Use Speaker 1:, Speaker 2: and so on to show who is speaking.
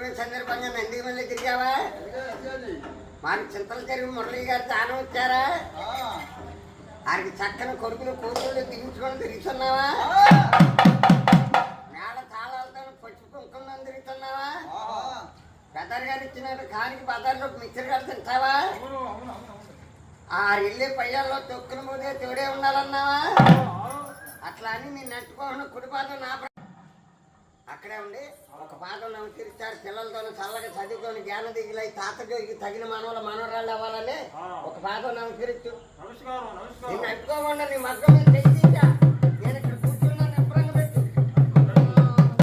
Speaker 1: పౌర్ణమి సందర్భంగా నంది మళ్ళీ తిరిగావా? మాకు చింతలు జరిగి మురళి గారు తాను వచ్చారా? వారికి చక్కని కొడుకులు కూతుళ్ళు దించుకొని తిరుగుతున్నావా? మేళ తాళాలతో పచ్చి కుంకుమని తిరుగుతున్నావా? బెదర్ గారు ఇచ్చినట్టు కానికి బజార్లో మిక్చర్ గారు తింటావా? ఆ ఇల్లు పయ్యాల్లో తొక్కులు పోతే తోడే ఉండాలన్నావా? అట్లా అని నేను నట్టుకోను కుడి పాదం నా అక్కడే ఉండి ఒక పాదం నమస్కరించారు. పిల్లలతో చల్లగా చదువుకొని జ్ఞాన దిగులై తాతకి తగిన మనవరాళ్ళు అవ్వాలని ఒక పాదం నమస్కరించు. నిన్ను నట్టుకోకుండా నీ మగ్గం